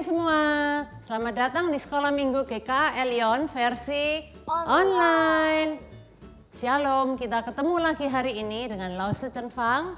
pagi semua. Selamat datang di Sekolah Minggu GKA Elion versi online. Shalom, kita ketemu lagi hari ini dengan Lause Chen Fang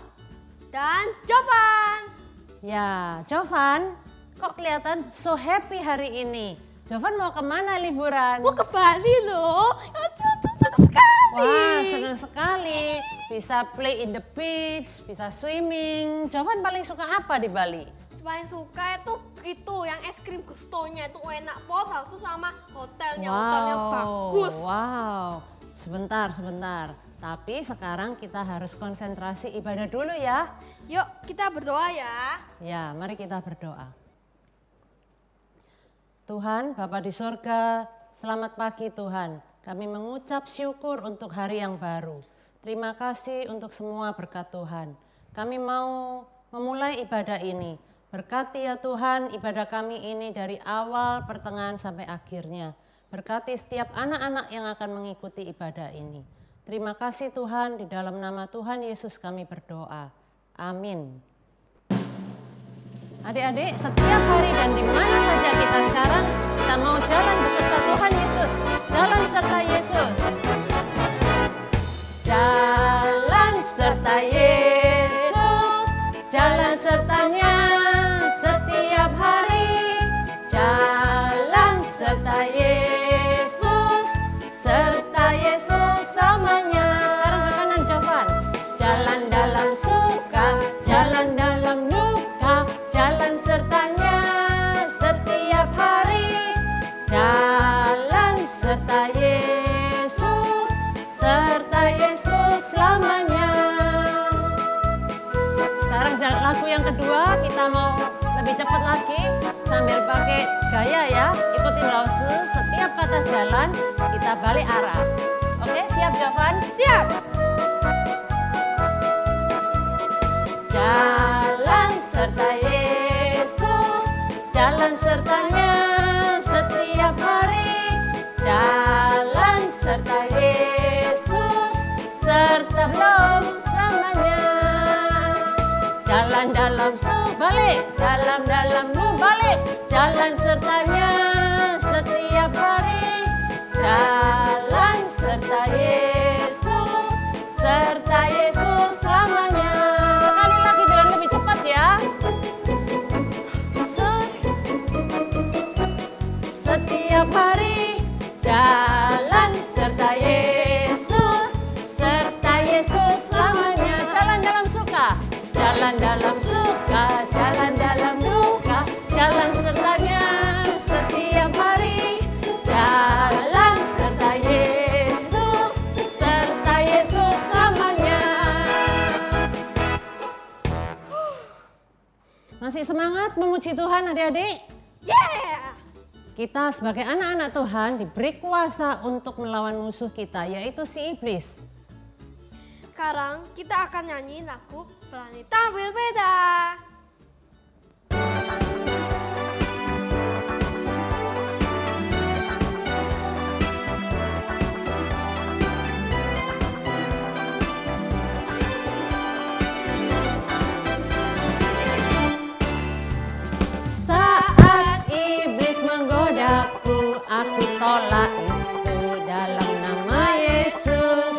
dan Jovan. Ya, Jovan, kok kelihatan so happy hari ini? Jovan mau kemana liburan? Mau ke Bali loh. Aduh, senang sekali. Wah, senang sekali. Bisa play in the beach, bisa swimming. Jovan paling suka apa di Bali? Paling suka itu yang es krim gustonya itu enak pol, satu sama hotelnya. Wow, hotelnya bagus. Wow, sebentar. Tapi sekarang kita harus konsentrasi ibadah dulu ya. Yuk kita berdoa ya. Ya, mari kita berdoa. Tuhan, Bapa di sorga, selamat pagi Tuhan. Kami mengucap syukur untuk hari yang baru. Terima kasih untuk semua berkat Tuhan. Kami mau memulai ibadah ini. Berkati ya Tuhan ibadah kami ini dari awal, pertengahan sampai akhirnya. Berkati setiap anak-anak yang akan mengikuti ibadah ini. Terima kasih Tuhan, di dalam nama Tuhan Yesus kami berdoa. Amin. Adik-adik, setiap hari dan di mana saja kita sekarang, kita mau jalan beserta Tuhan Yesus. Jalan serta Yesus. Jalan serta Yesus, jalan sertanya setiap hari. Jalan serta Yesus, serta Yesus selamanya. Sekarang ke kanan Jovan. Jalan dalam suka, jalan dalam duka, jalan sertanya setiap hari. Jalan serta Yesus, serta Yesus selamanya. Sekarang lagu yang kedua kita mau lebih cepat lagi sambil pakai gaya ya. Ikutin Lause, setiap kata jalan kita balik arah. Oke, siap Jovan? Siap. Jalan serta Yesus, jalan sertanya setiap hari. Jalan serta Yesus, serta selamanya. Jalan dalam balik, jalan dalam balik, jalan sertanya setiap hari. Jalan serta Yesus, serta Yesus selamanya. Sekali lagi dengan lebih cepat ya. Yesus, setiap hari. Jalan serta Yesus, serta Yesus selamanya. Jalan dalam suka, jalan dalam suka, jalan dalam duka, jalan sertanya setiap hari. Jalan serta Yesus, serta Yesus selamanya. Masih semangat memuji Tuhan adik-adik? Yeah. Kita sebagai anak-anak Tuhan diberi kuasa untuk melawan musuh kita, yaitu si iblis. Sekarang kita akan nyanyi lagu Berani Tampil Beda. Saat iblis menggodaku, aku tolak itu dalam nama Yesus.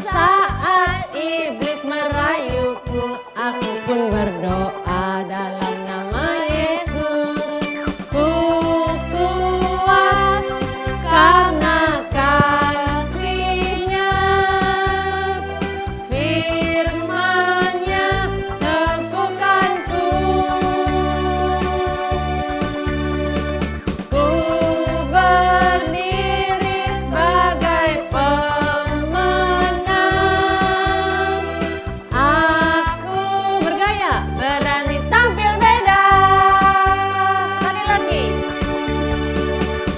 Saat iblis merayuku, aku pun berdoa dalam nama Yesus. Ku kuat karena kasih-Nya, firman-Nya teguhkanku. Ku berdiri sebagai pemenang. Aku bergaya, berani tampil beda. Sekali lagi.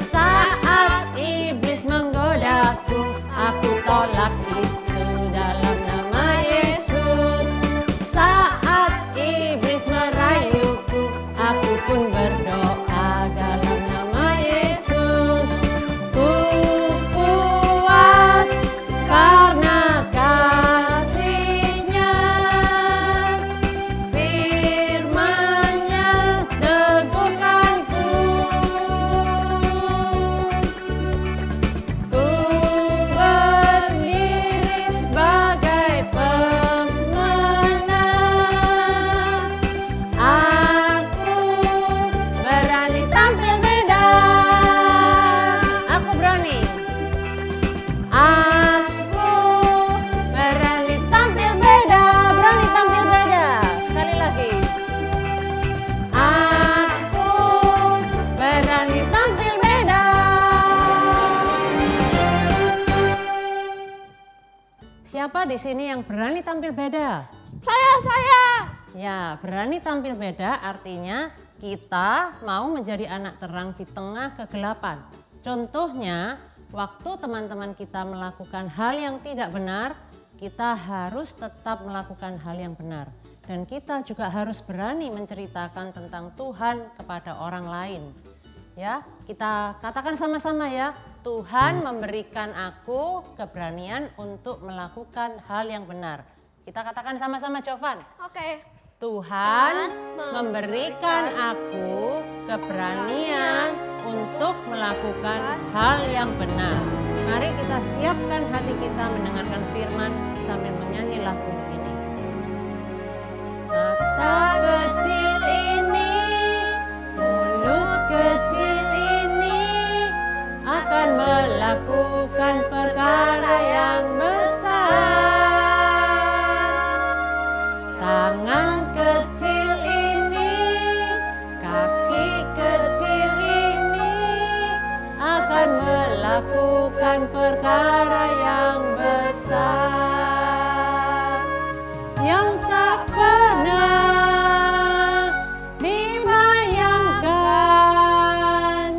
Saat iblis menggodaku, aku tolak itu dalam nama Yesus. Saat iblis merayuku, aku pun berdoa dalam nama Yesus. Ku kuat karena kasih-Nya, firman-Nya teguhkanku. Siapa di sini yang berani tampil beda? Saya. Ya, berani tampil beda artinya kita mau menjadi anak terang di tengah kegelapan. Contohnya, waktu teman-teman kita melakukan hal yang tidak benar, kita harus tetap melakukan hal yang benar. Dan kita juga harus berani menceritakan tentang Tuhan kepada orang lain. Ya, kita katakan sama-sama ya, Tuhan memberikan aku keberanian untuk melakukan hal yang benar. Kita katakan sama-sama, Jovan. Oke. Tuhan memberikan aku keberanian untuk melakukan hal yang benar. Mari kita siapkan hati kita mendengarkan firman sambil menyanyi lagu ini. Mata kecil ini, mulut kecil ini akan melakukan perkara yang besar. Tangan kecil ini, kaki kecil ini akan melakukan perkara yang besar yang tak pernah dibayangkan,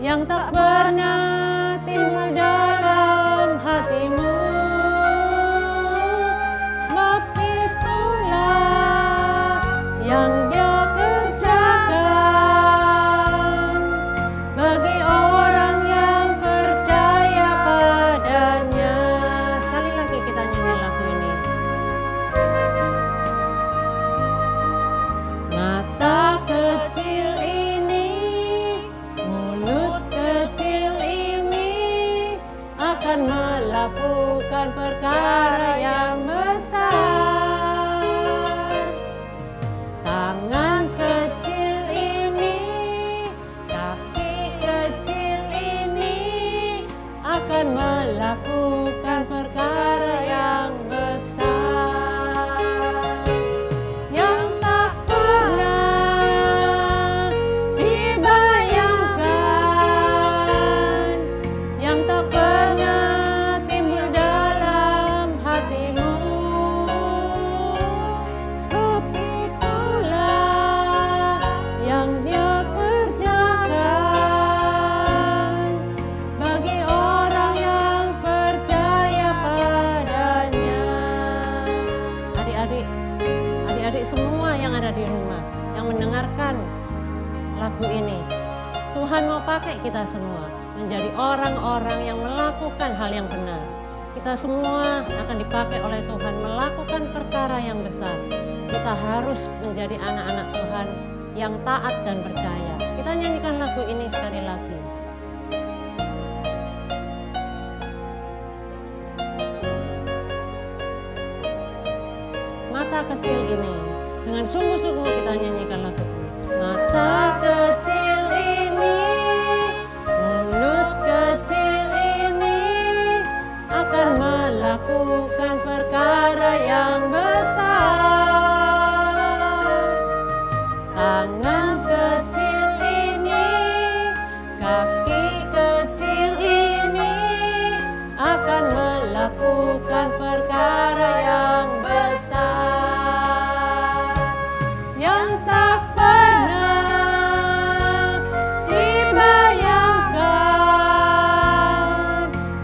yang tak pernah timbul dalam hatimu. Sebab itulah yang Dia kerjakan bagi orang yang percaya padanya. Sekali lagi kita nyanyi lagu ini. Mata kecil ini, mulut kecil ini akan melakukan perkara yang besar. Tangan kecil ini, kaki kecil ini akan melakukan perkara yang besar yang tak pernah dibayangkan, yang tak pernah timbul dalam hatimu. Sebab itulah yang Dia kerjakan bagi orang yang percaya padanya. Adik-adik semua yang ada di rumah, yang mendengarkan lagu ini, Tuhan mau pakai kita semua menjadi orang-orang yang melakukan hal yang benar. Kita semua akan dipakai oleh Tuhan melakukan perkara yang besar. Kita harus menjadi anak-anak Tuhan yang taat dan percaya. Kita nyanyikan lagu ini sekali lagi. Mata kecil ini, dengan sungguh-sungguh kita nyanyikan lagu ini. Mata kecil ini, mulut kecil ini akan melakukan perkara yang besar. Tangan kecil ini, kaki kecil ini akan melakukan perkara yang besar yang tak pernah dibayangkan,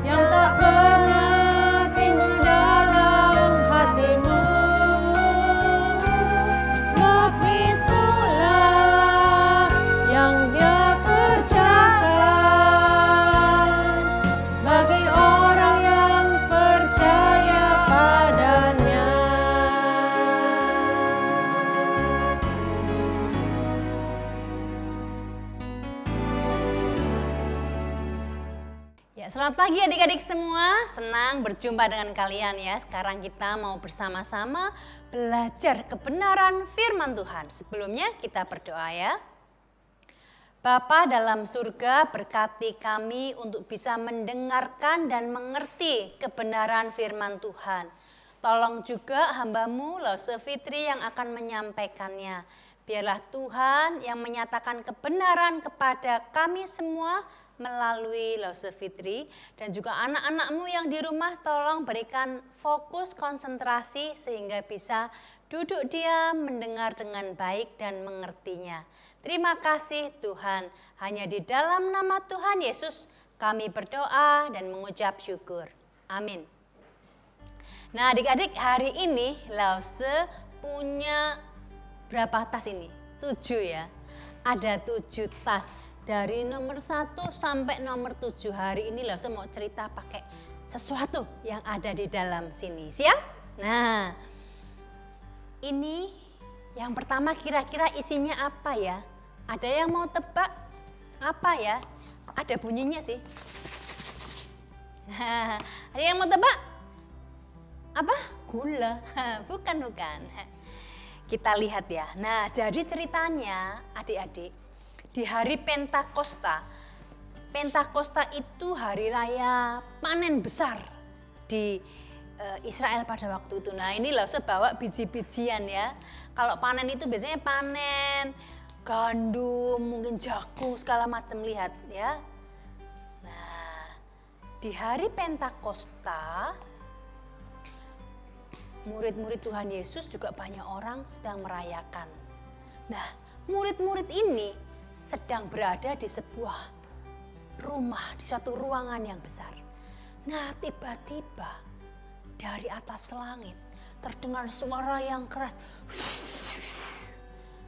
yang tak pernah timbul dalam hatimu. Sebab itulah yang Dia kerjakan bagi orang yang percaya padanya. Ya, selamat pagi adik-adik semua. Senang berjumpa dengan kalian ya. Sekarang kita mau bersama-sama belajar kebenaran firman Tuhan. Sebelumnya kita berdoa ya. Bapa dalam surga, berkati kami untuk bisa mendengarkan dan mengerti kebenaran firman Tuhan. Tolong juga hamba-Mu Lause Fitri yang akan menyampaikannya. Biarlah Tuhan yang menyatakan kebenaran kepada kami semua melalui Lause Fitri. Dan juga anak-anakmu yang di rumah tolong berikan fokus konsentrasi sehingga bisa duduk diam mendengar dengan baik dan mengertinya. Terima kasih Tuhan, hanya di dalam nama Tuhan Yesus kami berdoa dan mengucap syukur. Amin. Nah adik-adik, hari ini Lause punya berapa tas ini? 7 ya. Ada 7 tas. Dari nomor 1 sampai nomor 7 hari ini Lause mau cerita pakai sesuatu yang ada di dalam sini. Siap? Nah, ini yang pertama kira-kira isinya apa ya? Ada yang mau tebak? Apa ya? Ada bunyinya sih. Ada yang mau tebak? Apa? Gula. Bukan. Kita lihat ya. Nah, jadi ceritanya adik-adik, di hari Pentakosta itu hari raya panen besar di Israel pada waktu itu. Nah ini Lause bawa biji-bijian ya. Kalau panen itu biasanya panen gandum, mungkin jagung, segala macam, lihat ya. Nah di hari Pentakosta murid-murid Tuhan Yesus juga banyak orang sedang merayakan. Nah murid-murid ini sedang berada di sebuah rumah, di suatu ruangan yang besar. Nah tiba-tiba dari atas langit terdengar suara yang keras.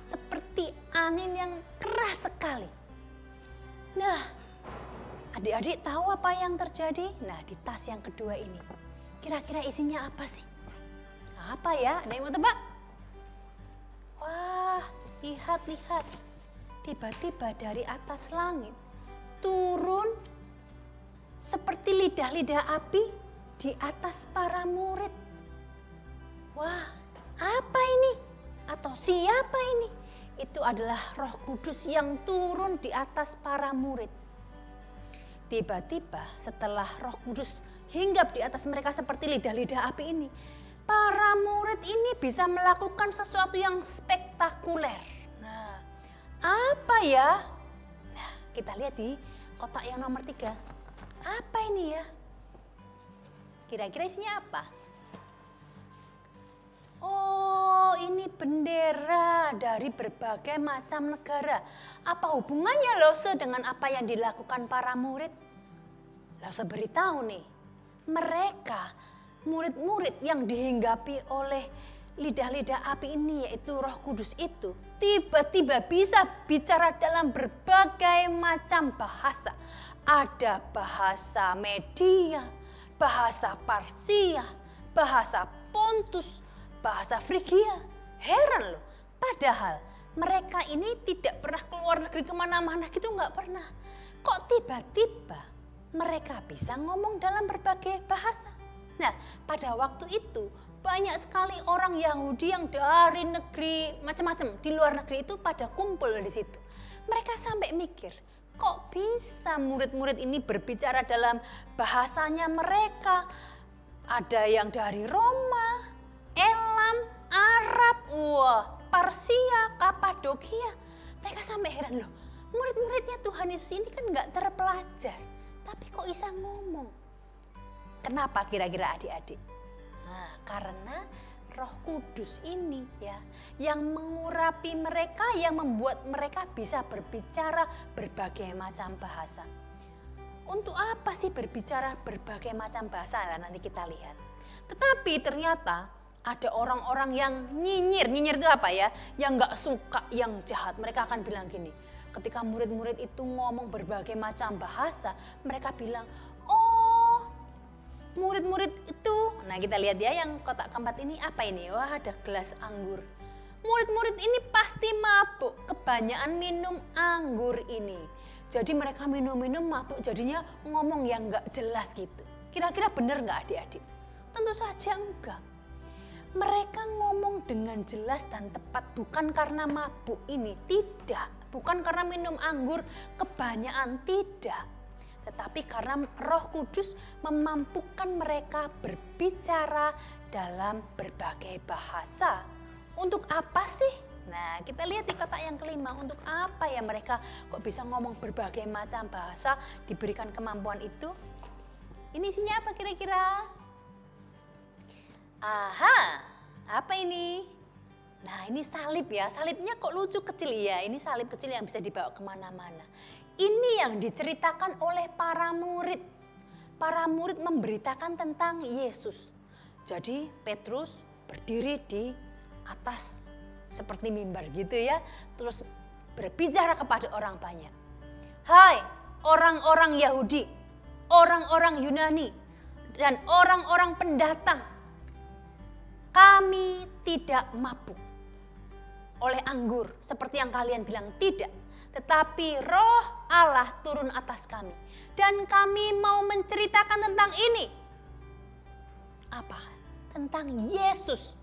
Seperti angin yang keras sekali. Nah adik-adik tahu apa yang terjadi? Nah di tas yang kedua ini, kira-kira isinya apa sih? Apa ya? Ada yang mau tebak? Wah, lihat. Tiba-tiba dari atas langit turun seperti lidah-lidah api di atas para murid. Wah, apa ini? Atau siapa ini? Itu adalah Roh Kudus yang turun di atas para murid. Tiba-tiba setelah Roh Kudus hinggap di atas mereka seperti lidah-lidah api ini, para murid ini bisa melakukan sesuatu yang spektakuler. Nah, apa ya? Nah, kita lihat di kotak yang nomor 3. Apa ini ya? Kira-kira isinya apa? Oh, ini bendera dari berbagai macam negara. Apa hubungannya Lause dengan apa yang dilakukan para murid? Lause beritahu nih, mereka murid-murid yang dihinggapi oleh lidah-lidah api ini, yaitu Roh Kudus itu, tiba-tiba bisa bicara dalam berbagai macam bahasa. Ada bahasa Media, bahasa Parsia, bahasa Pontus, bahasa Frigia. Heran loh, padahal mereka ini tidak pernah keluar negeri kemana-mana gitu, nggak pernah. Kok tiba-tiba mereka bisa ngomong dalam berbagai bahasa? Nah, pada waktu itu banyak sekali orang Yahudi yang dari negeri macam-macam di luar negeri itu pada kumpul di situ. Mereka sampai mikir, kok bisa murid-murid ini berbicara dalam bahasanya mereka? Ada yang dari Roma, Elam, Arab, Parsia, Kapadokia. Mereka sampai heran loh, murid-muridnya Tuhan Yesus ini kan nggak terpelajar, tapi kok bisa ngomong? Kenapa kira-kira adik-adik? Nah, karena Roh Kudus ini ya yang mengurapi mereka, yang membuat mereka bisa berbicara berbagai macam bahasa. Untuk apa sih berbicara berbagai macam bahasa? Nah, nanti kita lihat. Tetapi ternyata ada orang-orang yang nyinyir. Nyinyir itu apa ya? Yang nggak suka, yang jahat. Mereka akan bilang gini, ketika murid-murid itu ngomong berbagai macam bahasa, mereka bilang, oh murid-murid itu, nah kita lihat ya yang kotak keempat ini, apa ini? Wah, ada gelas anggur. Murid-murid ini pasti mabuk, kebanyakan minum anggur ini. Jadi mereka minum-minum mabuk, jadinya ngomong yang nggak jelas gitu. Kira-kira benar nggak adik-adik? Tentu saja enggak. Mereka ngomong dengan jelas dan tepat bukan karena mabuk ini, tidak. Bukan karena minum anggur kebanyakan, tidak. Tetapi karena Roh Kudus memampukan mereka berbicara dalam berbagai bahasa. Untuk apa sih Nah, kita lihat di kotak yang kelima, untuk apa ya mereka kok bisa ngomong berbagai macam bahasa, diberikan kemampuan itu? Ini isinya apa kira-kira? Aha, apa ini? Nah, ini salib ya, salibnya kok lucu kecil ya, ini salib kecil yang bisa dibawa kemana-mana. Ini yang diceritakan oleh para murid. Para murid memberitakan tentang Yesus. Jadi Petrus berdiri di atas seperti mimbar gitu ya, terus berbicara kepada orang banyak. Hai orang-orang Yahudi, orang-orang Yunani, dan orang-orang pendatang. Kami tidak mabuk oleh anggur seperti yang kalian bilang, tidak. Tetapi Roh Allah turun atas kami. Dan kami mau menceritakan tentang ini. Apa? Tentang Yesus.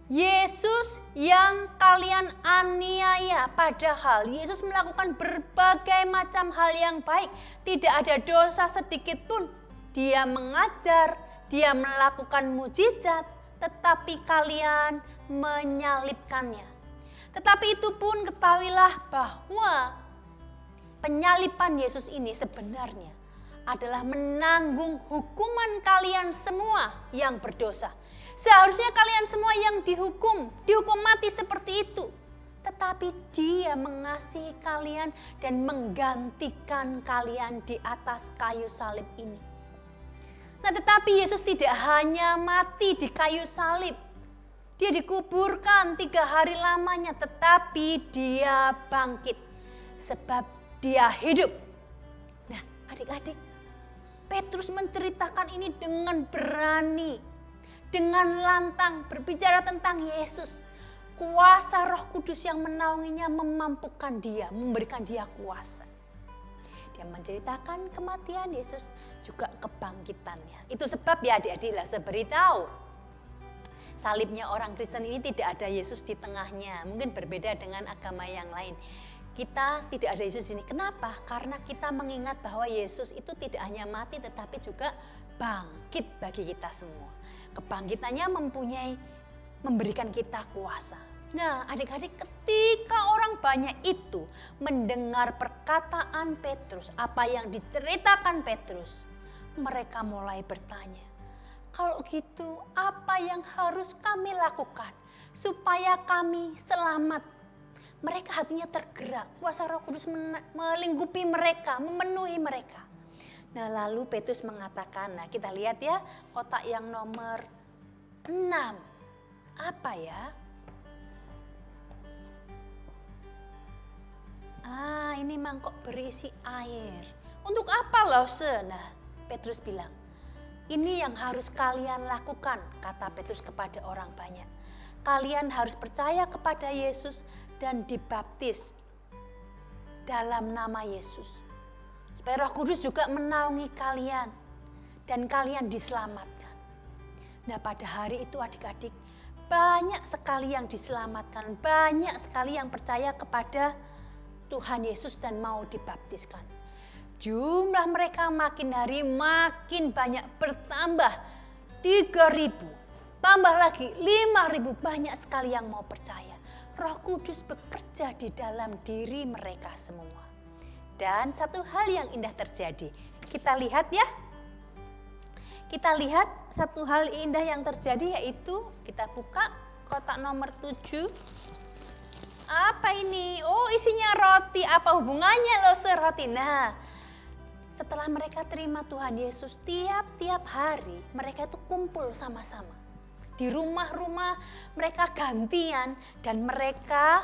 Yesus yang kalian aniaya. Padahal Yesus melakukan berbagai macam hal yang baik. Tidak ada dosa sedikit pun. Dia mengajar, dia melakukan mujizat. Tetapi kalian menyalibkannya. Tetapi itu pun ketahuilah bahwa penyaliban Yesus ini sebenarnya adalah menanggung hukuman kalian semua yang berdosa. Seharusnya kalian semua yang dihukum mati seperti itu. Tetapi dia mengasihi kalian dan menggantikan kalian di atas kayu salib ini. Nah, tetapi Yesus tidak hanya mati di kayu salib. Dia dikuburkan 3 hari lamanya, tetapi dia bangkit. Sebab dia hidup. Nah, adik-adik, Petrus menceritakan ini dengan berani, dengan lantang, berbicara tentang Yesus. Kuasa Roh Kudus yang menaunginya memampukan dia, memberikan dia kuasa. Dia menceritakan kematian Yesus, juga kebangkitannya. Itu sebab ya adik-adik, saya beritahu. Salibnya orang Kristen ini tidak ada Yesus di tengahnya. Mungkin berbeda dengan agama yang lain. Kita tidak ada Yesus ini. Kenapa? Karena kita mengingat bahwa Yesus itu tidak hanya mati tetapi juga bangkit bagi kita semua. Kebangkitannya memberikan kita kuasa. Nah, adik-adik, ketika orang banyak itu mendengar perkataan Petrus, apa yang diceritakan Petrus, mereka mulai bertanya, kalau gitu apa yang harus kami lakukan supaya kami selamat? Mereka hatinya tergerak, kuasa Roh Kudus melingkupi mereka, memenuhi mereka. Nah, lalu Petrus mengatakan, nah kita lihat ya kotak yang nomor 6. Apa ya? Ini mangkok berisi air. Untuk apa loh, Nah, Petrus bilang, ini yang harus kalian lakukan, kata Petrus kepada orang banyak. Kalian harus percaya kepada Yesus dan dibaptis dalam nama Yesus. Supaya Roh Kudus juga menaungi kalian dan kalian diselamatkan. Nah, pada hari itu adik-adik, banyak sekali yang diselamatkan, banyak sekali yang percaya kepada Tuhan Yesus dan mau dibaptiskan. Jumlah mereka makin hari makin banyak bertambah, 3.000, tambah lagi 5.000, banyak sekali yang mau percaya. Roh Kudus bekerja di dalam diri mereka semua. Dan satu hal yang indah terjadi, kita lihat ya. Kita lihat satu hal indah yang terjadi, yaitu kita buka kotak nomor 7. Apa ini? Oh, isinya roti. Apa hubungannya loh roti? Nah, setelah mereka terima Tuhan Yesus, tiap-tiap hari mereka itu kumpul sama-sama. Di rumah-rumah mereka gantian dan mereka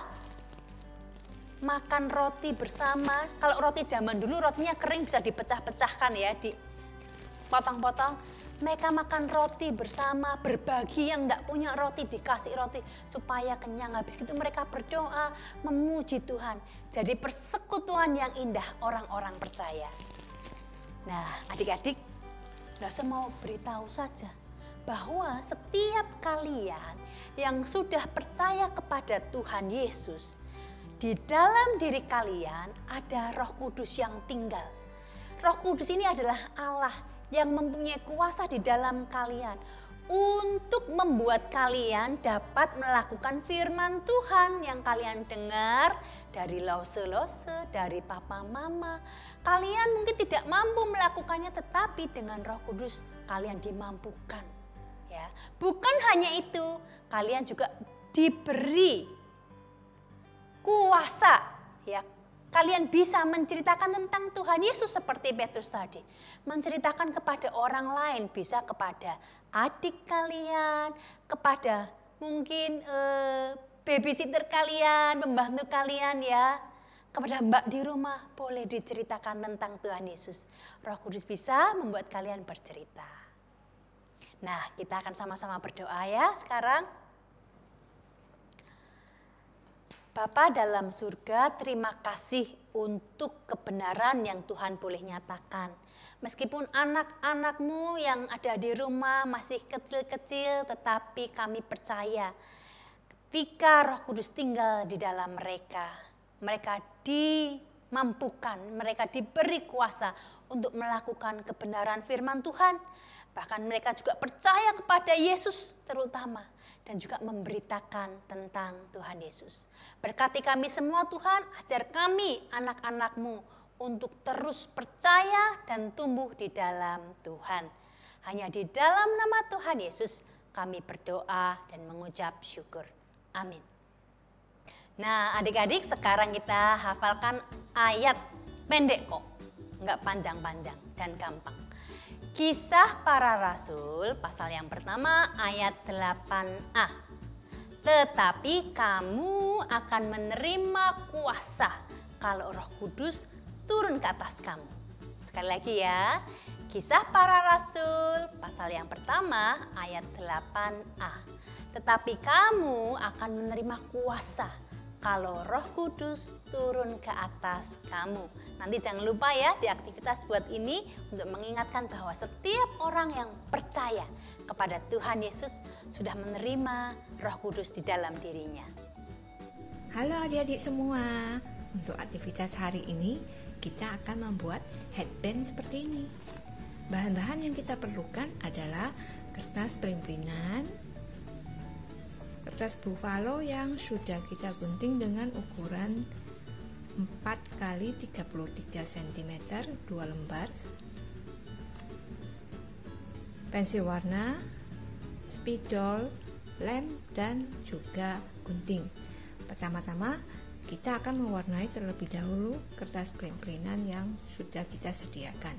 makan roti bersama. Kalau roti zaman dulu rotinya kering bisa dipecah-pecahkan ya, dipotong-potong. Mereka makan roti bersama, berbagi, yang tidak punya roti dikasih roti supaya kenyang. Habis itu mereka berdoa, memuji Tuhan. Jadi persekutuan yang indah orang-orang percaya. Nah, adik-adik, saya mau beritahu saja bahwa setiap kalian yang sudah percaya kepada Tuhan Yesus, di dalam diri kalian ada Roh Kudus yang tinggal. Roh Kudus ini adalah Allah yang mempunyai kuasa di dalam kalian untuk membuat kalian dapat melakukan firman Tuhan yang kalian dengar dari lause-lause, dari papa mama. Kalian mungkin tidak mampu melakukannya, tetapi dengan Roh Kudus kalian dimampukan. Ya, bukan hanya itu, kalian juga diberi kuasa, ya. Kalian bisa menceritakan tentang Tuhan Yesus seperti Petrus tadi. Menceritakan kepada orang lain, bisa kepada adik kalian, kepada mungkin babysitter kalian, pembantu kalian ya. Kepada mbak di rumah boleh diceritakan tentang Tuhan Yesus. Roh Kudus bisa membuat kalian bercerita. Nah, kita akan sama-sama berdoa ya sekarang. Bapa dalam surga, terima kasih untuk kebenaran yang Tuhan boleh nyatakan. Meskipun anak-anak-Mu yang ada di rumah masih kecil-kecil, tetapi kami percaya ketika Roh Kudus tinggal di dalam mereka, mereka dimampukan, mereka diberi kuasa untuk melakukan kebenaran firman Tuhan. Bahkan mereka juga percaya kepada Yesus terutama. Dan juga memberitakan tentang Tuhan Yesus. Berkati kami semua Tuhan, ajar kami anak-anak-Mu untuk terus percaya dan tumbuh di dalam Tuhan. Hanya di dalam nama Tuhan Yesus kami berdoa dan mengucap syukur. Amin. Nah adik-adik, sekarang kita hafalkan ayat pendek kok. Enggak panjang-panjang dan gampang. Kisah Para Rasul pasal yang pertama ayat 8a. Tetapi kamu akan menerima kuasa kalau Roh Kudus turun ke atas kamu. Sekali lagi ya. Kisah Para Rasul pasal yang pertama ayat 8a. Tetapi kamu akan menerima kuasa kalau Roh Kudus turun ke atas kamu. Nanti jangan lupa ya di aktivitas buat ini untuk mengingatkan bahwa setiap orang yang percaya kepada Tuhan Yesus sudah menerima Roh Kudus di dalam dirinya. Halo adik-adik semua, untuk aktivitas hari ini kita akan membuat headband seperti ini. Bahan-bahan yang kita perlukan adalah kertas pring-pringan, kertas buffalo yang sudah kita gunting dengan ukuran 4x33 cm 2 lembar, pensil warna, spidol, lem, dan juga gunting. Pertama-tama kita akan mewarnai terlebih dahulu kertas pring-pringan yang sudah kita sediakan.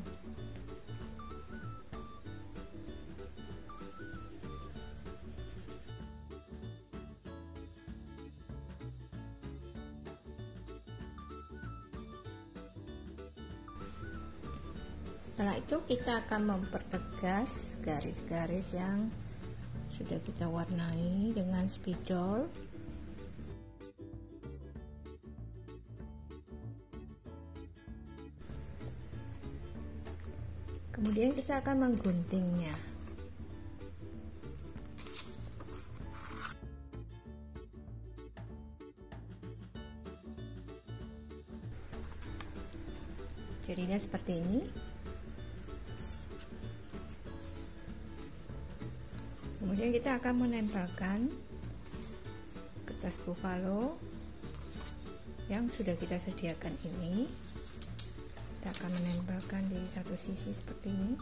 Setelah itu kita akan mempertegas garis-garis yang sudah kita warnai dengan spidol. Kemudian kita akan mengguntingnya. Jadinya seperti ini. Kemudian kita akan menempelkan kertas buffalo yang sudah kita sediakan ini. Kita akan menempelkan di satu sisi seperti ini.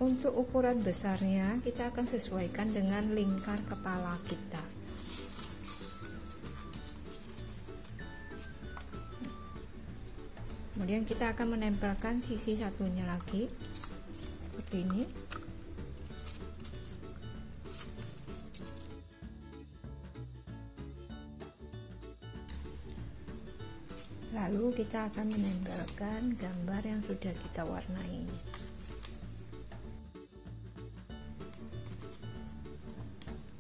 Untuk ukuran besarnya kita akan sesuaikan dengan lingkar kepala kita. Kemudian kita akan menempelkan sisi satunya lagi seperti ini. Lalu kita akan menempelkan gambar yang sudah kita warnai.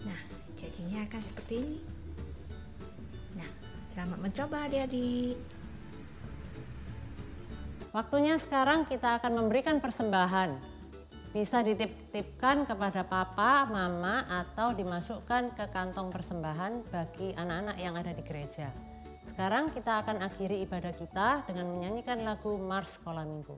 Nah, jadinya akan seperti ini. Nah, selamat mencoba adik-adik. Waktunya sekarang kita akan memberikan persembahan. Bisa dititipkan kepada papa, mama, atau dimasukkan ke kantong persembahan bagi anak-anak yang ada di gereja. Sekarang kita akan akhiri ibadah kita dengan menyanyikan lagu Mars Sekolah Minggu.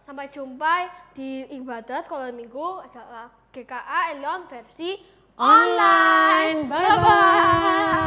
Sampai jumpa di ibadah sekolah minggu GKA Elion versi Online. Bye-bye.